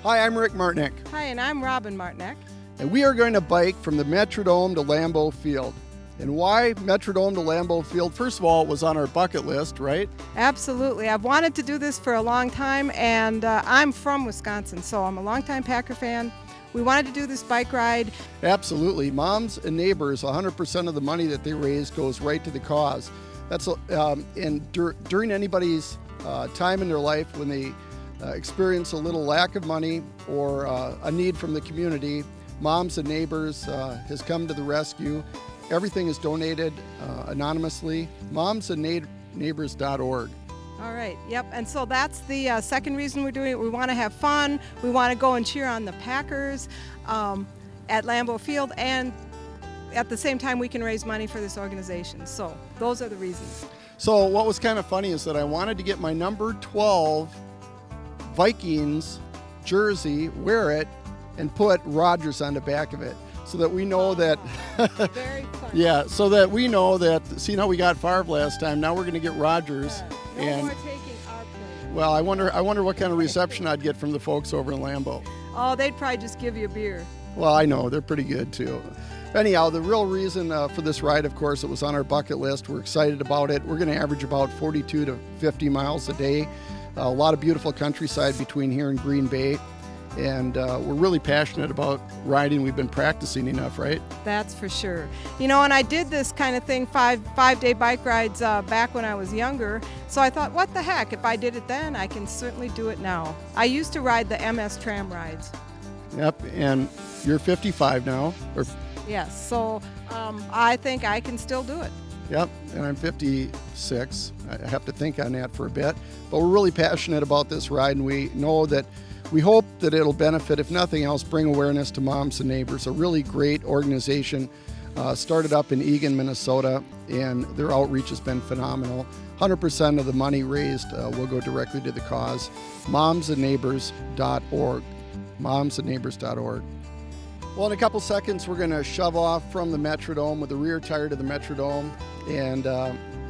Hi, I'm Rick Martinick, Hi, and I'm Robin Martinick. and we are going to bike from the Metrodome to Lambeau Field. And why Metrodome to Lambeau Field? First of all, it was on our bucket list, right? Absolutely. I've wanted to do this for a long time, and I'm from Wisconsin, so I'm a longtime Packer fan. We wanted to do this bike ride. Absolutely. Moms and Neighbors, 100% of the money that they raise goes right to the cause. That's during anybody's time in their life when they experience a little lack of money or a need from the community, Moms and Neighbors has come to the rescue. Everything is donated anonymously. momsandneighbors.org. All right, yep, and so that's the second reason we're doing it. We want to have fun. We want to go and cheer on the Packers at Lambeau Field, and at the same time we can raise money for this organization. So those are the reasons. So what was kind of funny is that I wanted to get my number 12 Vikings jersey, wear it, and put Rodgers on the back of it so that we know that Very fun. yeah, so that we know that, see how we got Favre last time, now we're going to get Rodgers. No And more taking our player. well, I wonder what kind of reception I'd get from the folks over in Lambeau. Oh, they'd probably just give you a beer. Well, I know, they're pretty good too. Anyhow, the real reason for this ride, of course, it was on our bucket list. We're excited about it. We're going to average about 42 to 50 miles a day. A lot of beautiful countryside between here and Green Bay. And we're really passionate about riding. We've been practicing enough, right? That's for sure. You know, and I did this kind of thing, five-day bike rides back when I was younger. So I thought, what the heck? If I did it then, I can certainly do it now. I used to ride the MS tram rides. Yep, and you're 55 now. Or, Yes, so I think I can still do it. yep, and I'm 56. I have to think on that for a bit. But we're really passionate about this ride, and we know that we hope that it'll benefit, if nothing else, bring awareness to Moms and Neighbors, a really great organization. Started up in Eagan, Minnesota, and their outreach has been phenomenal. 100% of the money raised will go directly to the cause. momsandneighbors.org. momsandneighbors.org. Well, in a couple seconds, we're going to shove off from the Metrodome with the rear tire to the Metrodome. And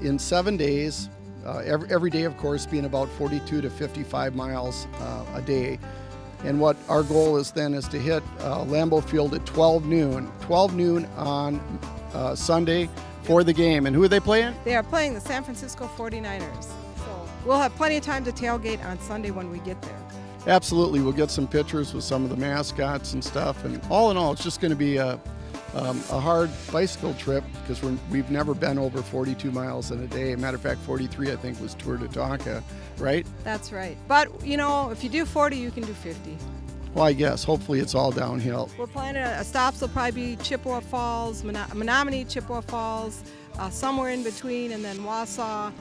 in 7 days, every day, of course, being about 42 to 55 miles a day. And what our goal is then is to hit Lambeau Field at 12 noon on Sunday for the game. And who are they playing? They are playing the San Francisco 49ers. So we'll have plenty of time to tailgate on Sunday when we get there. Absolutely. We'll get some pictures with some of the mascots and stuff. And all in all, it's just going to be a hard bicycle trip because we've never been over 42 miles in a day. Matter of fact, 43, I think, was Tour de Tonka, right? That's right. But, you know, if you do 40, you can do 50. Well, I guess. Hopefully it's all downhill. We're planning stops will probably be Chippewa Falls, Menominee, Chippewa Falls, somewhere in between, and then Wausau,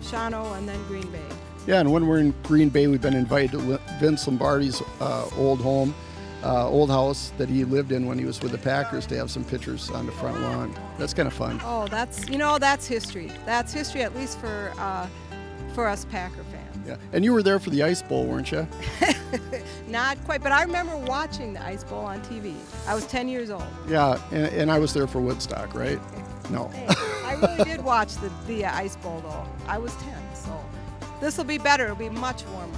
Shawano, and then Green Bay. Yeah, and when we're in Green Bay, we've been invited to Vince Lombardi's old home, old house that he lived in when he was with the Packers to have some pictures on the front lawn. That's kind of fun. Oh, that's history. That's history, at least for us Packer fans. Yeah, and you were there for the Ice Bowl, weren't you? Not quite, but I remember watching the Ice Bowl on TV. I was 10 years old. Yeah, and I was there for Woodstock, right? No. Hey, I really did watch the Ice Bowl, though. I was 10, so this will be better. It'll be much warmer.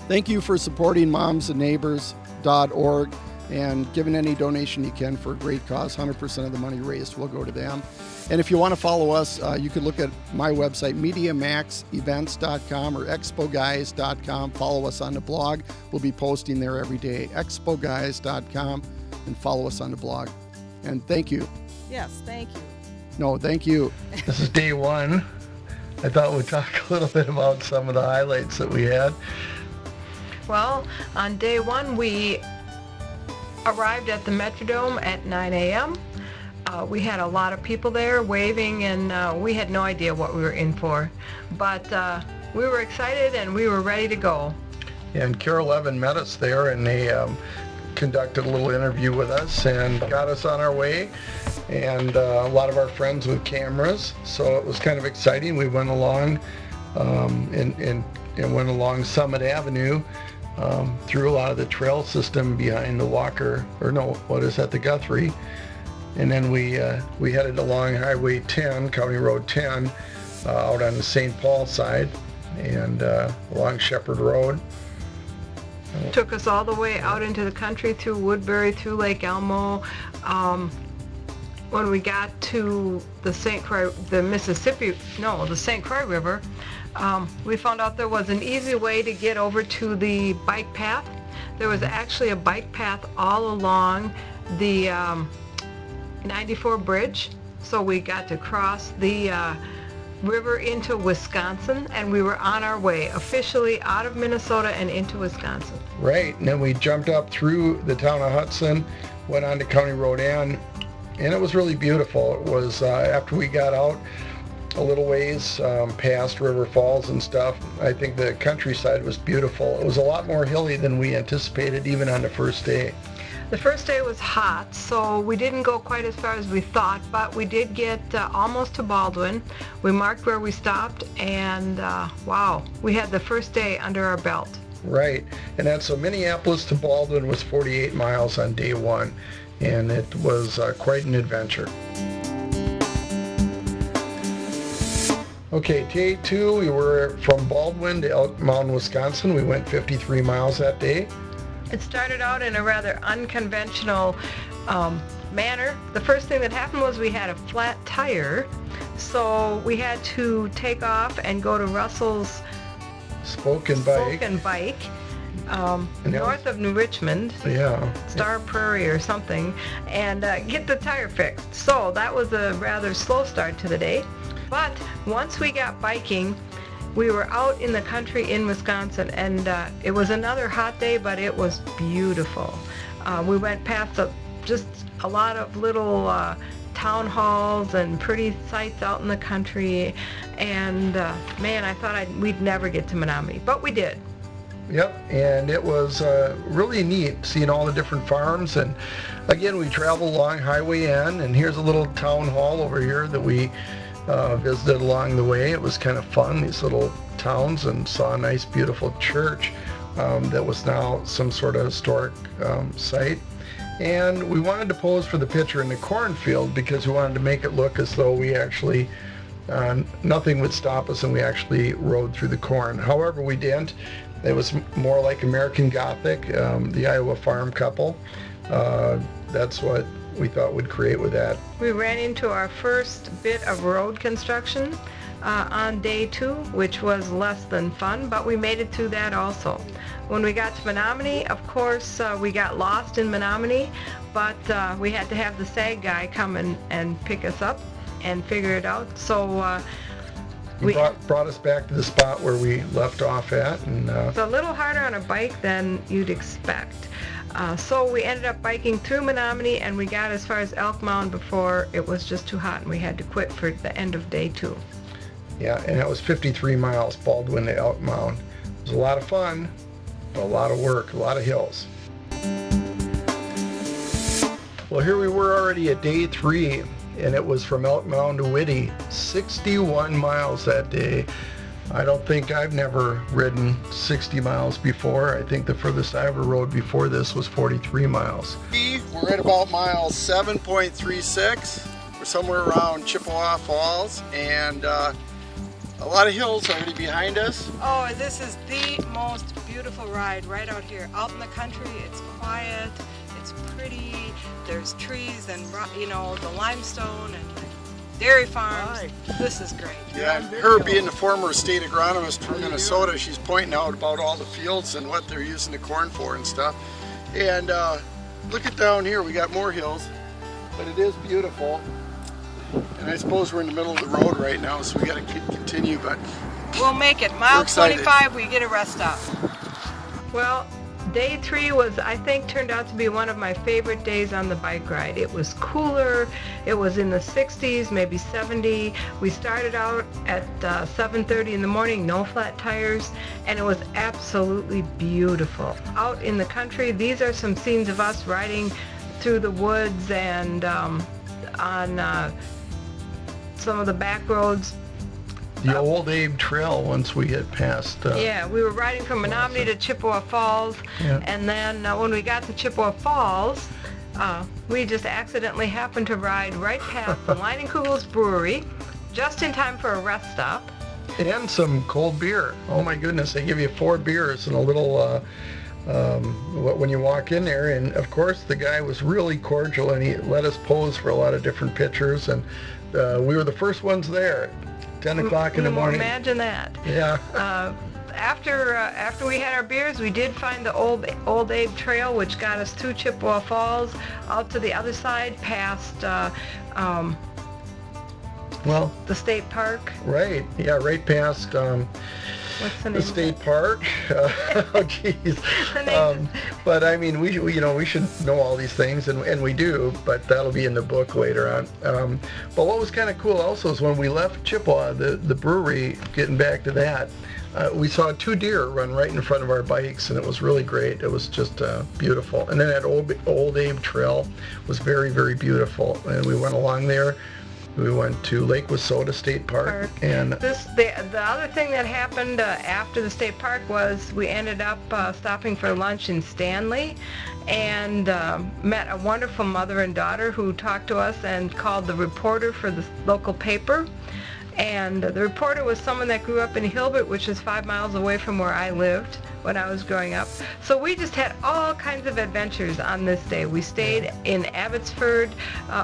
Thank you for supporting momsandneighbors.org and giving any donation you can for a great cause. 100% of the money raised will go to them. And if you want to follow us, you can look at my website, MediaMaxEvents.com or ExpoGuys.com. Follow us on the blog. We'll be posting there every day, ExpoGuys.com, and follow us on the blog. And thank you. Yes, thank you. No, thank you. This is day one. I thought we'd talk a little bit about some of the highlights that we had. Well, on day one, we arrived at the Metrodome at 9 a.m. We had a lot of people there waving, and we had no idea what we were in for. But we were excited and we were ready to go. And Carol Evan met us there, and they conducted a little interview with us and got us on our way. And a lot of our friends with cameras, so it was kind of exciting. We went along and went along Summit Avenue through a lot of the trail system behind the the Guthrie. And then we headed along Highway 10, County Road 10, out on the St. Paul side, and along Shepherd Road. Took us all the way out into the country through Woodbury, through Lake Elmo. When we got to the St. Croix River, we found out there was an easy way to get over to the bike path. There was actually a bike path all along the 94 bridge, so we got to cross the river into Wisconsin, and we were on our way officially out of Minnesota and into Wisconsin. Right, and then we jumped up through the town of Hudson, went on to County Road N, and it was really beautiful. It was after we got out a little ways past River Falls and stuff, I think the countryside was beautiful. It was a lot more hilly than we anticipated even on the first day. The first day was hot, so we didn't go quite as far as we thought, but we did get almost to Baldwin. We marked where we stopped, and wow, we had the first day under our belt. Right, and then so Minneapolis to Baldwin was 48 miles on day one, and it was quite an adventure. Okay, day two, we were from Baldwin to Elk Mound, Wisconsin. We went 53 miles that day. It started out in a rather unconventional manner. The first thing that happened was we had a flat tire, so we had to take off and go to Russell's Spoke and Bike. North of New Richmond, Star Prairie or something, and get the tire fixed. So that was a rather slow start to the day. But once we got biking, we were out in the country in Wisconsin, and it was another hot day, but it was beautiful. We went past just a lot of little town halls and pretty sights out in the country, and man, I thought we'd never get to Menominee, but we did. Yep, and it was really neat seeing all the different farms. And again, we traveled along Highway N, and here's a little town hall over here that we visited along the way. It was kind of fun, these little towns, and saw a nice beautiful church that was now some sort of historic site. And we wanted to pose for the picture in the cornfield because we wanted to make it look as though we actually nothing would stop us and we actually rode through the corn. However, we didn't. It was more like American Gothic, the Iowa farm couple. That's what we thought would create with that. We ran into our first bit of road construction on day two, which was less than fun, but we made it through that also. When we got to Menominee, of course, we got lost in Menominee, but we had to have the SAG guy come and pick us up and figure it out. So we brought us back to the spot where we left off at. And it's a little harder on a bike than you'd expect. So we ended up biking through Menominee, and we got as far as Elk Mound before it was just too hot and we had to quit for the end of day two. Yeah, and that was 53 miles, Baldwin to Elk Mound. It was a lot of fun, but a lot of work, a lot of hills. Well, here we were already at day three, and it was from Elk Mound to Whitty, 61 miles that day. I don't think I've never ridden 60 miles before. I think the furthest I ever rode before this was 43 miles. We're at about mile 7.36. We're somewhere around Chippewa Falls, and a lot of hills already behind us. Oh, this is the most beautiful ride right out here. Out in the country, it's quiet, it's pretty, there's trees and, you know, the limestone and dairy farms. Right. This is great. Yeah, and her being the former state agronomist from Minnesota, she's pointing out about all the fields and what they're using the corn for and stuff. And look at down here, we got more hills, but it is beautiful. And I suppose we're in the middle of the road right now, so we got to continue, but we'll make it. Mile 25, we get a rest stop. Well, day three was, I think, turned out to be one of my favorite days on the bike ride. It was cooler. It was in the 60s, maybe 70. We started out at 7:30 in the morning, no flat tires, and it was absolutely beautiful. Out in the country, these are some scenes of us riding through the woods and on some of the back roads. The old Abe Trail once we get past... yeah, we were riding from Menominee to Chippewa Falls, and then when we got to Chippewa Falls, we just accidentally happened to ride right past the Leinenkugel's Brewery, just in time for a rest stop. And some cold beer. Oh my goodness, they give you 4 beers and a little when you walk in there. And of course, the guy was really cordial, and he let us pose for a lot of different pictures. And we were the first ones there, 10 o'clock in the morning. Imagine that. Yeah. After we had our beers, we did find the Old Abe Trail, which got us through Chippewa Falls, out to the other side, past Well, the state park. right. Yeah, right past What's the name? the state park. Oh, geez. The name But I mean, we should know all these things, and we do. But that'll be in the book later on. But what was kind of cool also is when we left Chippewa, the brewery. Getting back to that, we saw 2 deer run right in front of our bikes, and it was really great. It was just beautiful. And then that Old Abe Trail was very, very beautiful, and we went along there. We went to Lake Wissota State Park, and the other thing that happened after the state park was we ended up stopping for lunch in Stanley, and met a wonderful mother and daughter who talked to us and called the reporter for the local paper. And the reporter was someone that grew up in Hilbert, which is 5 miles away from where I lived when I was growing up. So we just had all kinds of adventures on this day. We stayed in Abbotsford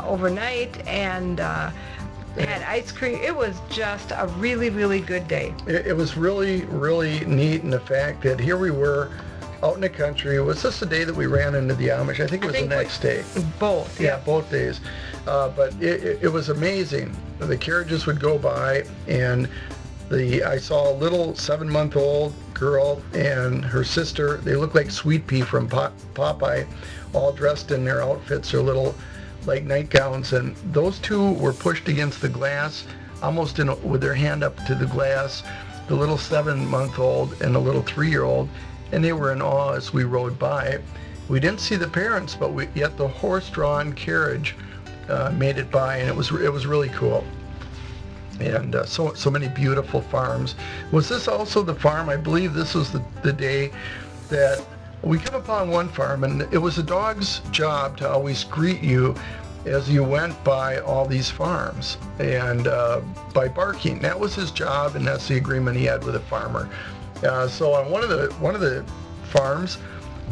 overnight and had ice cream. It was just a really, really good day. it was really, really neat in the fact that here we were out in the country. Was this the day that we ran into the Amish? I think it was the next day. Both. Yeah, both days. But it was amazing. The carriages would go by, and I saw a little 7-month-old girl and her sister. They looked like Sweet Pea from Popeye, all dressed in their outfits, their little like nightgowns, and those 2 were pushed against the glass, almost with their hand up to the glass. The little 7-month-old and the little 3-year-old, and they were in awe as we rode by. We didn't see the parents, but yet the horse-drawn carriage made it by, and it was really cool. And so many beautiful farms. Was this also the farm? I believe this was the day that we come upon one farm, and it was a dog's job to always greet you as you went by all these farms, and by barking. That was his job, and that's the agreement he had with the farmer. So on one of the farms,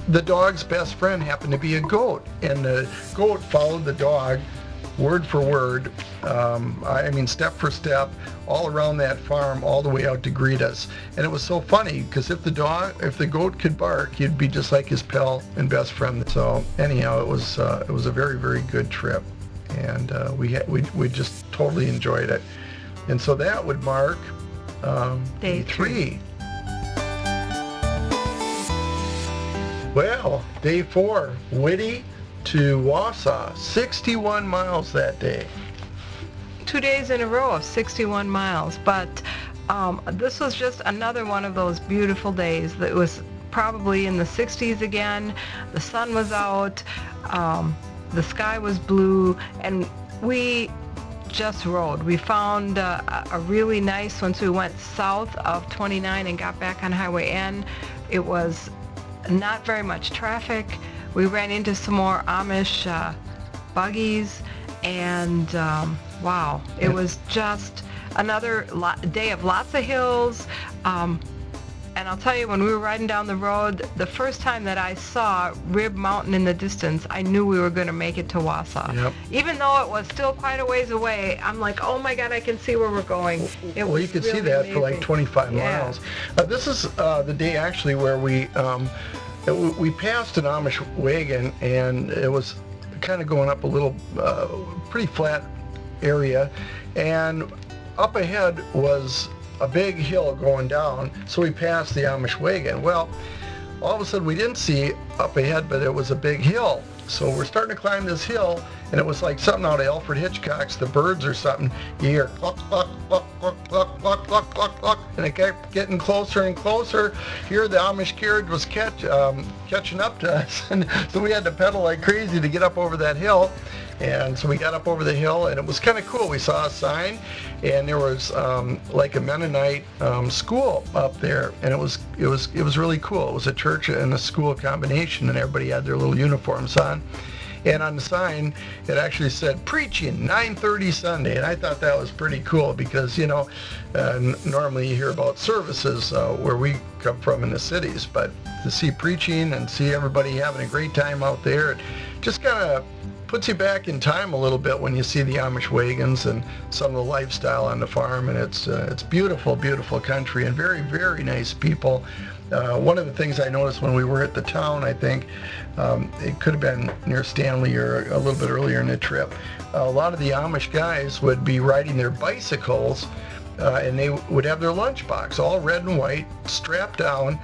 the dog's best friend happened to be a goat, and the goat followed the dog word for word, step for step, all around that farm, all the way out to greet us. And it was so funny, because if the goat could bark, he'd be just like his pal and best friend. So anyhow, it was a very, very good trip, and we just totally enjoyed it. And so that would mark day 3. Well, day 4, Whitty to Wausau, 61 miles that day. 2 days in a row of 61 miles, but this was just another one of those beautiful days. That was probably in the 60s again. The sun was out, the sky was blue, and we just rode. We found a really nice, once we went south of 29 and got back on Highway N, it was not very much traffic. We ran into some more Amish buggies, and wow, it was just another day of lots of hills. And I'll tell you, when we were riding down the road, the first time that I saw Rib Mountain in the distance, I knew we were going to make it to Wausau. Yep. Even though it was still quite a ways away, I'm like, oh my God, I can see where we're going. Well, you could see that amazing. For like 25 miles. This is the day actually where we passed an Amish wagon, and it was kind of going up a little pretty flat area, and up ahead was a big hill going down, so we passed the Amish wagon. Well, all of a sudden we didn't see up ahead, but it was a big hill. So we're starting to climb this hill, and it was like something out of Alfred Hitchcock's The Birds or something. You hear cluck, cluck, cluck, cluck, cluck, cluck, cluck, cluck, cluck, and it kept getting closer and closer. Here the Amish carriage was catching up to us, and so we had to pedal like crazy to get up over that hill. And so we got up over the hill, and it was kind of cool. We saw a sign, and there was like a Mennonite school up there, and it was really cool. It was a church and a school combination, and everybody had their little uniforms on. And on the sign, it actually said preaching 9:30 Sunday. And I thought that was pretty cool because, normally you hear about services where we come from in the cities, but to see preaching and see everybody having a great time out there, it just kind of puts you back in time a little bit when you see the Amish wagons and some of the lifestyle on the farm. And it's beautiful, beautiful country and very, very nice people. One of the things I noticed when we were at the town, I think, it could have been near Stanley or a little bit earlier in the trip, a lot of the Amish guys would be riding their bicycles and they would have their lunchbox all red and white strapped down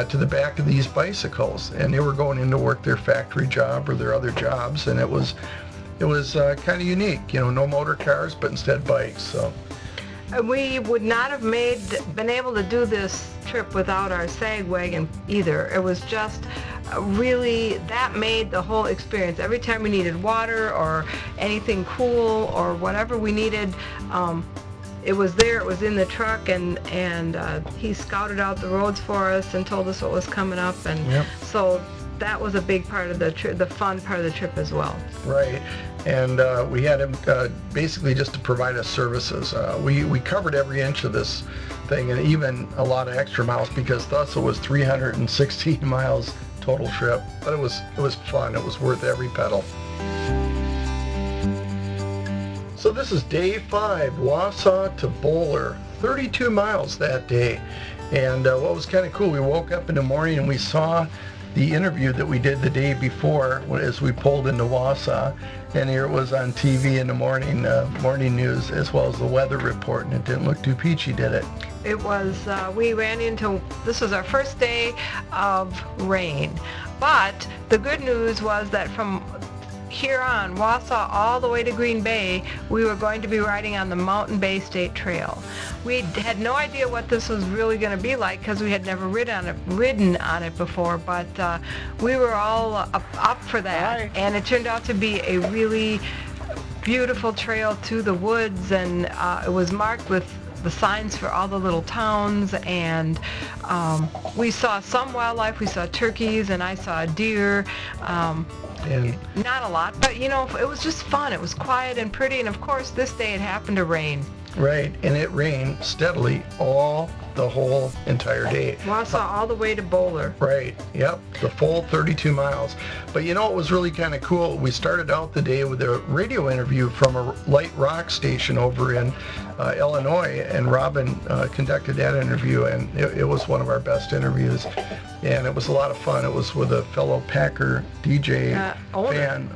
to the back of these bicycles, and they were going in to work their factory job or their other jobs, and it was kind of unique, no motor cars, but instead bikes. So we would not have been able to do this trip without our sag wagon either. It was just really, that made the whole experience. Every time we needed water or anything cool or whatever we needed, it was there, it was in the truck, and he scouted out the roads for us and told us what was coming up, and so that was a big part of the trip, the fun part of the trip as well. Right, and we had him basically just to provide us services. We covered every inch of this thing, and even a lot of extra miles, because thus it was 316 miles total trip, but it was fun. It was worth every pedal. So this is day 5, Wausau to Bowler, 32 miles that day. And what was kind of cool, we woke up in the morning and we saw the interview that we did the day before as we pulled into Wausau, and here it was on TV in the morning news, as well as the weather report, and it didn't look too peachy, did it? It was, we ran into, this was our first day of rain, but the good news was that from here on, Wausau all the way to Green Bay, we were going to be riding on the Mountain Bay State Trail. We had no idea what this was really going to be like because we had never ridden on it before, but we were all up for that. And it turned out to be a really beautiful trail to the woods, and it was marked with the signs for all the little towns, and we saw some wildlife. We saw turkeys, and I saw a deer. And not a lot, but it was just fun. It was quiet and pretty, and of course this day it happened to rain. Right, and it rained steadily the whole entire day. Wausau all the way to Bowler. Right, yep, the full 32 miles. But it was really kind of cool. We started out the day with a radio interview from a light rock station over in Illinois, and Robin conducted that interview, and it was one of our best interviews. And it was a lot of fun. It was with a fellow Packer DJ fan.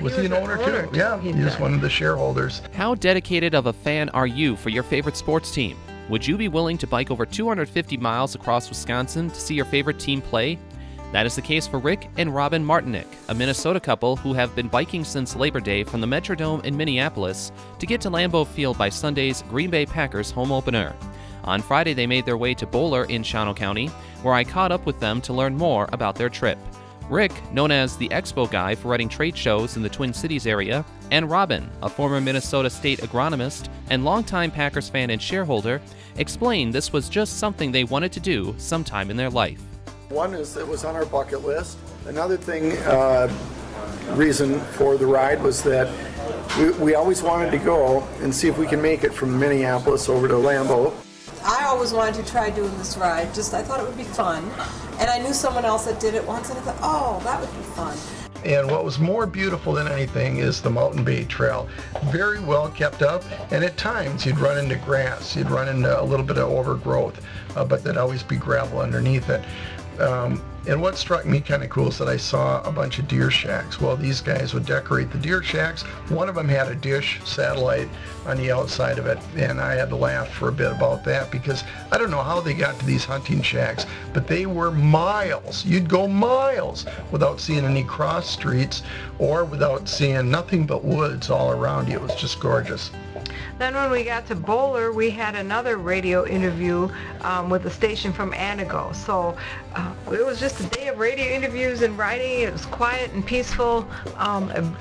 Was he an owner too? Yeah, he was one of the shareholders. How dedicated of a fan are you for your favorite sports team? Would you be willing to bike over 250 miles across Wisconsin to see your favorite team play? That is the case for Rick and Robin Martinick, a Minnesota couple who have been biking since Labor Day from the Metrodome in Minneapolis to get to Lambeau Field by Sunday's Green Bay Packers home opener. On Friday, they made their way to Bowler in Shawano County, where I caught up with them to learn more about their trip. Rick, known as the Expo guy for running trade shows in the Twin Cities area, and Robin, a former Minnesota state agronomist and longtime Packers fan and shareholder, explained this was just something they wanted to do sometime in their life. One is it was on our bucket list. Another thing, reason for the ride was that we always wanted to go and see if we can make it from Minneapolis over to Lambeau. I always wanted to try doing this ride. I thought it would be fun. And I knew someone else that did it once, and I thought, oh, that would be fun. And what was more beautiful than anything is the Mountain Bay Trail. Very well kept up, and at times you'd run into grass, you'd run into a little bit of overgrowth, but there'd always be gravel underneath it. And what struck me kind of cool is that I saw a bunch of deer shacks. Well, these guys would decorate the deer shacks. One of them had a dish satellite on the outside of it, and I had to laugh for a bit about that because I don't know how they got to these hunting shacks, but they were miles. You'd go miles without seeing any cross streets or without seeing nothing but woods all around you. It was just gorgeous. Then when we got to Bowler, we had another radio interview with a station from Anago. So it was just a day of radio interviews and riding. It was quiet and peaceful,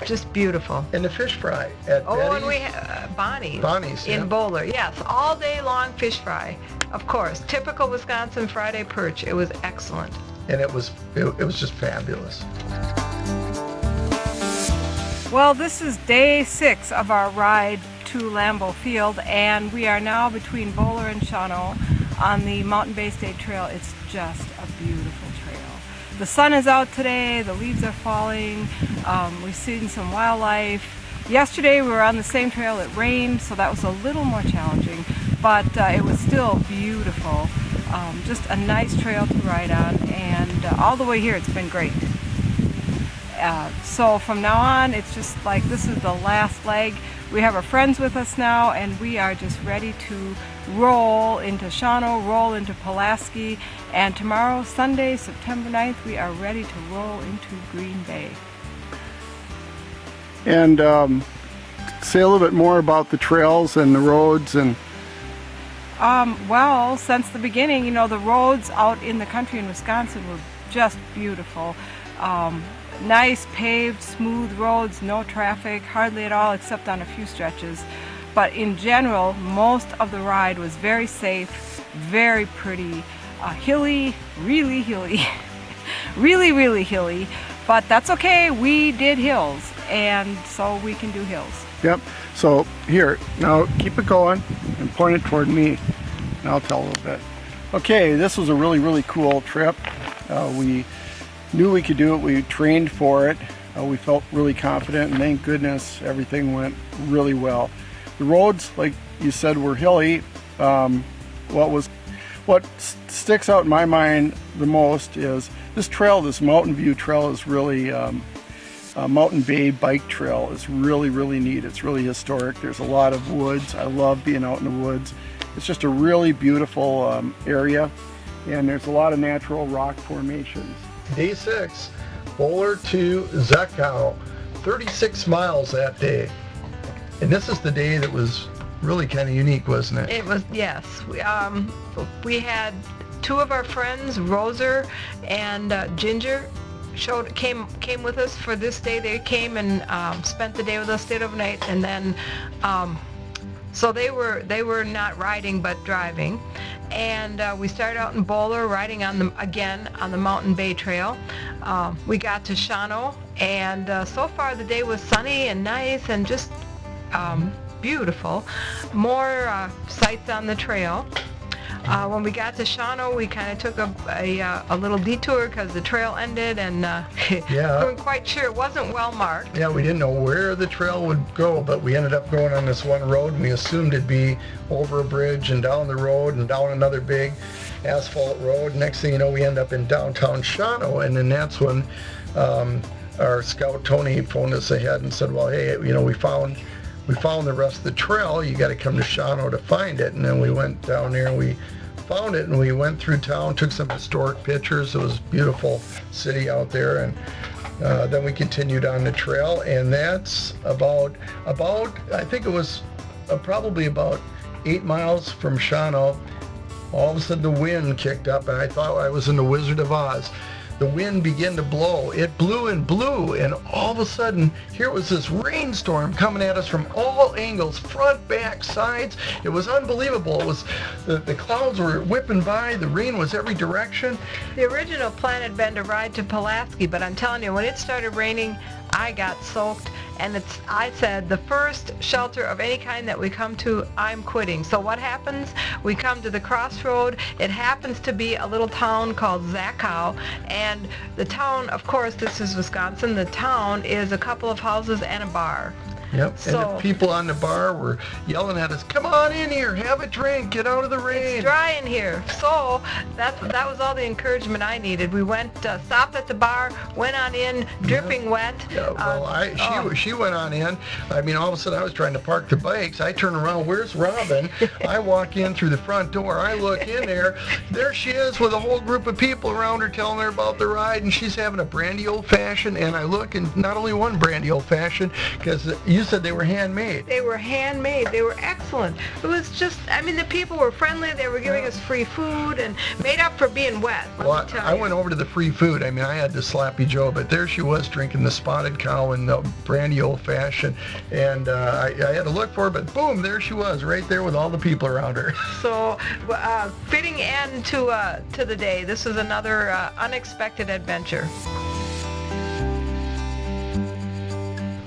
just beautiful. And the fish fry at Betty's? And we had Bonnie's in Bowler. Yes, all day long fish fry. Of course, typical Wisconsin Friday perch. It was excellent. And it was just fabulous. Well, this is day 6 of our ride to Lambeau Field, and we are now between Bowler and Shawano on the Mountain Bay State Trail. It's just a beautiful trail. The sun is out today, the leaves are falling, we've seen some wildlife. Yesterday we were on the same trail, it rained, so that was a little more challenging, but it was still beautiful. Just a nice trail to ride on, and all the way here it's been great. So from now on, it's just like this is the last leg. We have our friends with us now, and we are just ready to roll into Shawano, roll into Pulaski, and tomorrow, Sunday, September 9th, we are ready to roll into Green Bay. And say a little bit more about the trails and the roads and. Well, since the beginning, you know, the roads out in the country in Wisconsin were just beautiful. Nice paved, smooth roads, no traffic, hardly at all except on a few stretches. But in general, most of the ride was very safe, very pretty, hilly, really hilly, really hilly. But that's okay, we did hills, and so we can do hills. Yep. So here, now keep it going and point it toward me, and I'll tell a little bit. Okay, this was a really cool trip. We knew we could do it. We trained for it. We felt really confident, and thank goodness everything went really well. The roads, like you said, were hilly. What sticks out in my mind the most is this trail, this Mountain View Trail, is really Mountain Bay Bike Trail is really neat. It's really historic. There's a lot of woods. I love being out in the woods. It's just a really beautiful area, and there's a lot of natural rock formations. Day 6, Bowler to Zwickau, 36 miles that day. And this is the day that was really kind of unique, wasn't it? It was, yes. We had 2 of our friends, Roser and Ginger, came with us for this day. They came and spent the day with us, stayed overnight, and then so they were not riding but driving. And we started out in Bowler, riding on the Mountain Bay Trail. We got to Shawano, and so far the day was sunny and nice and just beautiful. More sights on the trail. When we got to Shawano, we kind of took a little detour because the trail ended, and we weren't quite sure. It wasn't well marked. Yeah, we didn't know where the trail would go, but we ended up going on this one road, and we assumed it'd be over a bridge and down the road and down another big asphalt road. Next thing you know, we end up in downtown Shawano, and then that's when our scout Tony phoned us ahead and said, well, hey, you know, we found the rest of the trail. You got to come to Shawano to find it. And then we went down there and we found it, and we went through town, took some historic pictures. It was a beautiful city out there, and then we continued on the trail, and that's about I think it was probably about 8 miles from Shawano. All of a sudden the wind kicked up, and I thought I was in the Wizard of Oz. The wind began to blow. It blew and blew, and all of a sudden, here was this rainstorm coming at us from all angles, front, back, sides. It was unbelievable. It was the clouds were whipping by. The rain was every direction. The original plan had been to ride to Pulaski, but I'm telling you, when it started raining, I got soaked, and I said, the first shelter of any kind that we come to, I'm quitting. So what happens? We come to the crossroad. It happens to be a little town called Zwickau, and the town, of course, this is Wisconsin, the town is a couple of houses and a bar. Yep, and the people on the bar were yelling at us, come on in here, have a drink, get out of the rain. It's dry in here. So that was all the encouragement I needed. We went, stopped at the bar, went on in, dripping wet. Yeah, well, she went on in. I mean, all of a sudden I was trying to park the bikes. I turn around, where's Robin? I walk in through the front door. I look in there she is with a whole group of people around her telling her about the ride, and she's having a brandy old fashioned, and I look, and not only one brandy old fashioned, because you said they were handmade. They were handmade. They were excellent. It was just, I mean, the people were friendly. They were giving us free food and made up for being wet. Well, I went over to the free food. I mean, I had the Slappy Joe, but there she was drinking the Spotted Cow and the brandy old fashioned, and I had to look for her, but boom, there she was, right there with all the people around her. So, fitting end to the day. This is another unexpected adventure.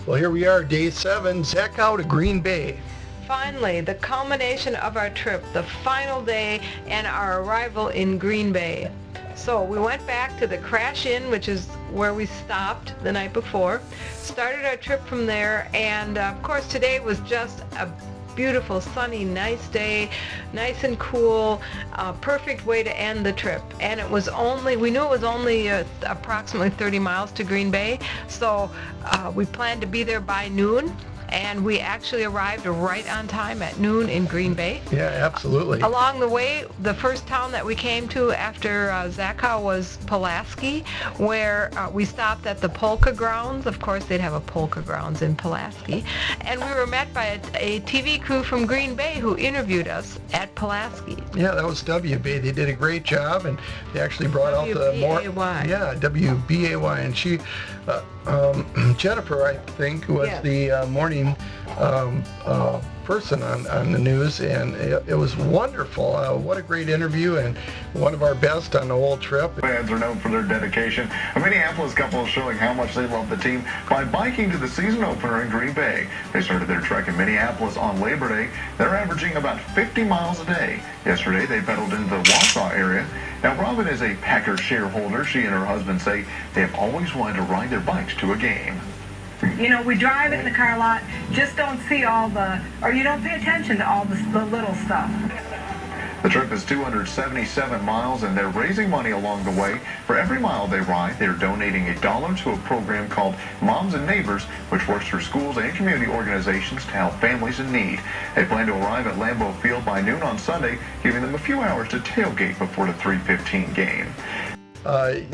Well, here we are, day 7, Zachau to Green Bay. Finally, the culmination of our trip, the final day, and our arrival in Green Bay. So we went back to the Crash Inn, which is where we stopped the night before, started our trip from there, and of course today was just a beautiful, sunny, nice day, nice and cool, perfect way to end the trip. And it was only, we knew it was only approximately 30 miles to Green Bay, so we planned to be there by noon. And we actually arrived right on time at noon in Green Bay. Yeah, absolutely. Along the way, the first town that we came to after Zachau was Pulaski, where we stopped at the Polka Grounds. Of course, they'd have a Polka Grounds in Pulaski. And we were met by a TV crew from Green Bay who interviewed us at Pulaski. Yeah, that was WBay. They did a great job, and they actually brought out the more... WBAY. Yeah, WBAY. And she, Jennifer, I think, was Yes. the morning person on the news, and it was wonderful. What a great interview, and one of our best on the whole trip. Fans are known for their dedication. A Minneapolis couple is showing how much they love the team by biking to the season opener in Green Bay. They started their trek in Minneapolis on Labor Day. They're averaging about 50 miles a day. Yesterday, they pedaled into the Wausau area. Now, Robin is a Packer shareholder. She and her husband say they have always wanted to ride their bikes to a game. You know, we drive it in the car lot, just don't see all the, or you don't pay attention to all the little stuff. The trip is 277 miles, and they're raising money along the way. For every mile they ride, they're donating $1 to a program called Moms and Neighbors, which works for schools and community organizations to help families in need. They plan to arrive at Lambeau Field by noon on Sunday, giving them a few hours to tailgate before the 3:15 game.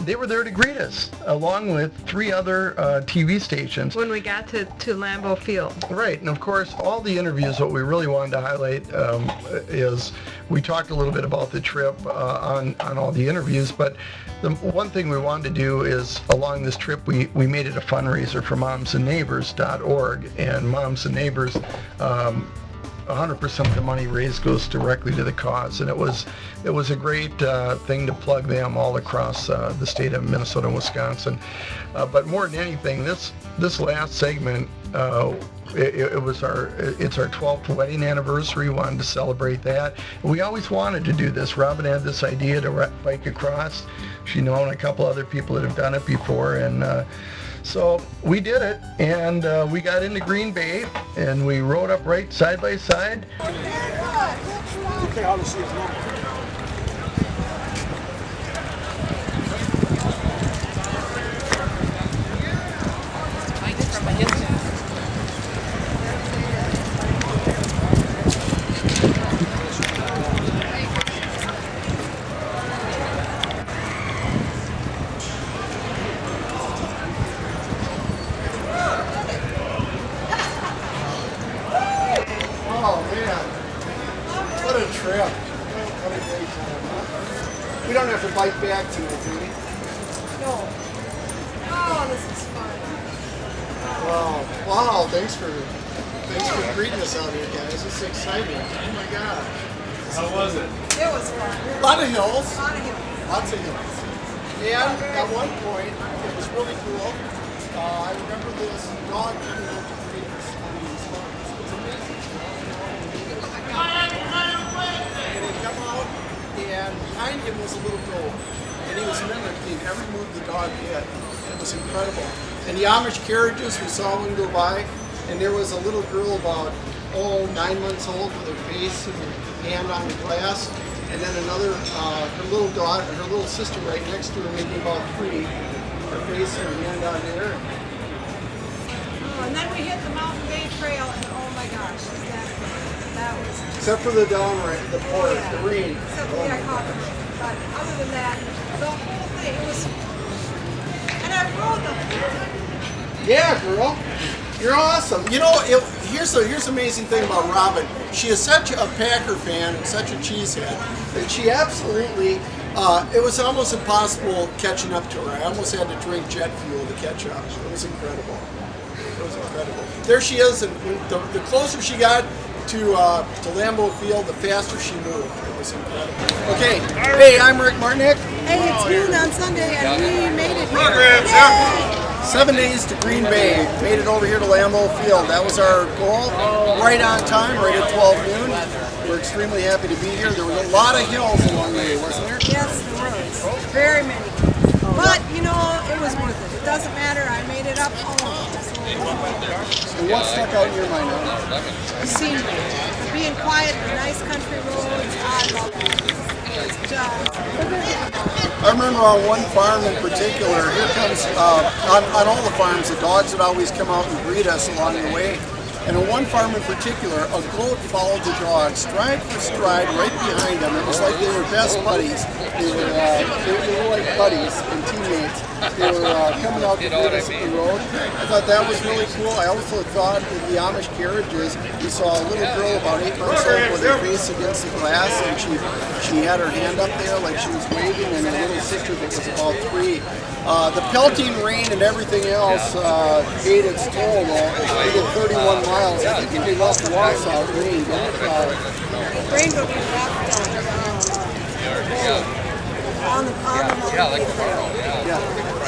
They were there to greet us, along with 3 other TV stations. When we got to Lambeau Field. Right, and of course, all the interviews, what we really wanted to highlight is we talked a little bit about the trip on all the interviews, but the one thing we wanted to do is, along this trip, we made it a fundraiser for momsandneighbors.org, and Moms and Neighbors, 100% of the money raised goes directly to the cause, and it was a great thing to plug them all across the state of Minnesota and Wisconsin. But more than anything, this last segment, it's our 12th wedding anniversary. We wanted to celebrate that. We always wanted to do this. Robin had this idea to bike across. She known a couple other people that have done it before, and so we did it, and we got into Green Bay, and we rode up right side by side. Oh man, what a trip. What a great time. Huh? We don't have to bike back tonight, do we? No. Oh, this is fun. Wow, thanks for greeting us out here, guys. This is exciting. Oh my God. How was it? It was fun. A lot of hills. A lot of hills. Lots of hills. And at one point, it was really cool. I remember this dog coming out to greet us on these farms. It was amazing. And he'd come out, and behind him was a little goat. And he was mimicking every move the dog did. It was incredible. And the Amish carriages, we saw one go by, and there was a little girl about, 9 months old with her face and her hand on the glass. And then another, her little daughter, her little sister right next to her, maybe about 3, her face and her hand on there. Oh, and then we hit the Mountain Bay Trail, and oh my gosh, that was. Except for the downright, the port, the rain. Except for the coffee. But other than that, the whole thing, it was. And I rode the whole time. Yeah, girl. You're awesome. You know, here's the amazing thing about Robin. She is such a Packer fan and such a cheesehead that she absolutely, it was almost impossible catching up to her. I almost had to drink jet fuel to catch up. It was incredible. It was incredible. There she is, and the closer she got to Lambeau Field, the faster she moved. It was incredible. Okay, hey, I'm Rick Martinick. Hey, it's noon on Sunday, and we made it here. Programs, Yay! 7 days to Green Bay. Made it over here to Lambeau Field. That was our goal. Right on time, right at 12 noon. We're extremely happy to be here. There was a lot of hills along the way, wasn't there? Yes, there was. Very many. But, you know, it was worth it. It doesn't matter. I made it up all of it. And what stuck out in your mind? The scenery. Being quiet, the nice country roads. I love it. It's just... I remember on one farm in particular, here comes, on all the farms, the dogs would always come out and greet us along the way. And on one farm in particular, a goat followed the dog, stride for stride, right behind them. It was like they were best buddies. They were like buddies and teammates. They were coming out to greet us at the road. I thought that was really cool. I also thought with the Amish carriages, we saw a little girl about 8 months old with her face against the glass, and she had her hand up there like she was waving, and her little sister that was about 3. The pelting rain and everything else ate its toll. We did 31 miles. I think we left Wausau rain. Rain will be left on the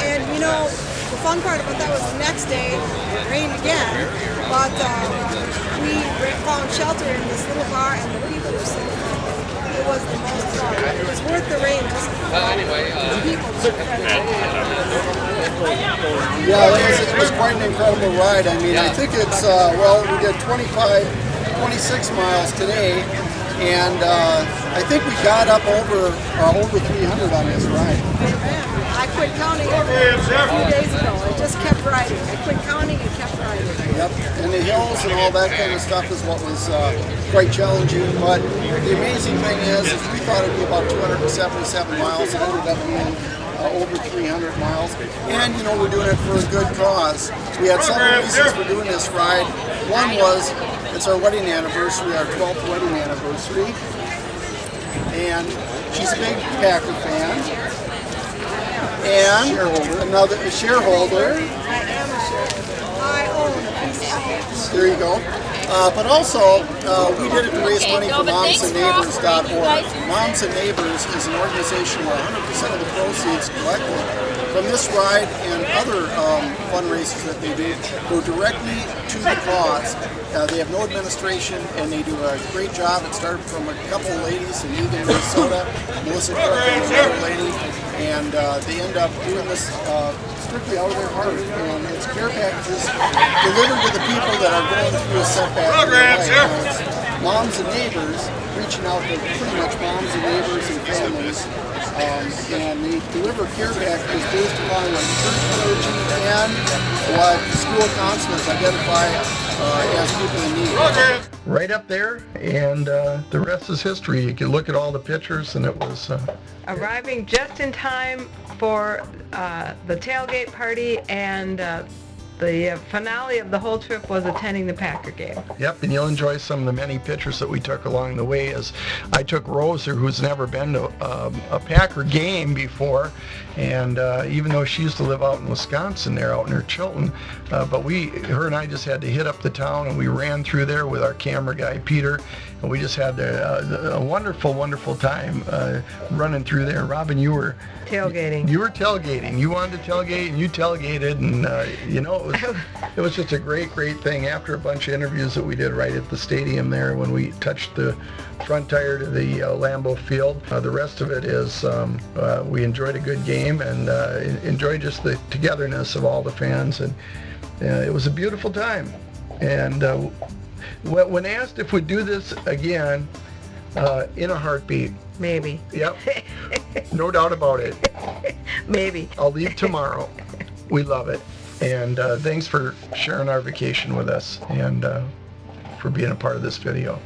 And you know, the fun part about that was the next day it rained again, but we found shelter in this little bar, and the people were so friendly. It was the most fun. It was worth the rain just the people were friendly. Yeah, it was quite an incredible ride. I mean, I think it's, well, we did 26 miles today, and I think we got up over 300 on this ride. I quit counting a few days ago. I just kept riding. I quit counting and kept riding. Yep, and the hills and all that kind of stuff is what was quite challenging. But the amazing thing is we thought it'd be about 277 miles. It ended up being over 300 miles. And, you know, we're doing it for a good cause. We had several reasons for doing this ride. One was it's our wedding anniversary, our 12th wedding anniversary. And she's a big Packer fan. And another shareholder. I am a shareholder. I own a piece of it. There you go. But also, we did it to raise money for MomsAndNeighbors.org. Moms and Neighbors is an organization where 100% of the proceeds collected from this ride and other fundraisers that they do go directly to the cause. They have no administration, and they do a great job. It started from a couple of ladies in Eagan, Minnesota, Melissa Cook and another lady, and they end up doing this strictly out of their heart. And it's care packages delivered to the people that are going through a setback in their life. It's Moms and Neighbors, reaching out to pretty much moms and neighbors and families. And they deliver care packages based upon what church clergy and what school counselors identify as people in need. Right up there, and the rest is history. You can look at all the pictures, and it was... Arriving just in time for the tailgate party, and the finale of the whole trip was attending the Packer game. Yep, and you'll enjoy some of the many pictures that we took along the way. As I took Rose, who's never been to a Packer game before, and even though she used to live out in Wisconsin there, out near Chilton, but her and I just had to hit up the town, and we ran through there with our camera guy, Peter, and we just had a wonderful, wonderful time running through there. Robin, you were tailgating. You were tailgating. You wanted to tailgate, and you tailgated, and it was just a great thing. After a bunch of interviews that we did right at the stadium there, when we touched the front tire to the Lambeau Field, the rest of it is we enjoyed a good game and enjoyed just the togetherness of all the fans, and it was a beautiful time. And when asked if we'd do this again, in a heartbeat. Maybe. Yep. No doubt about it. Maybe. I'll leave tomorrow. We love it. And thanks for sharing our vacation with us and for being a part of this video.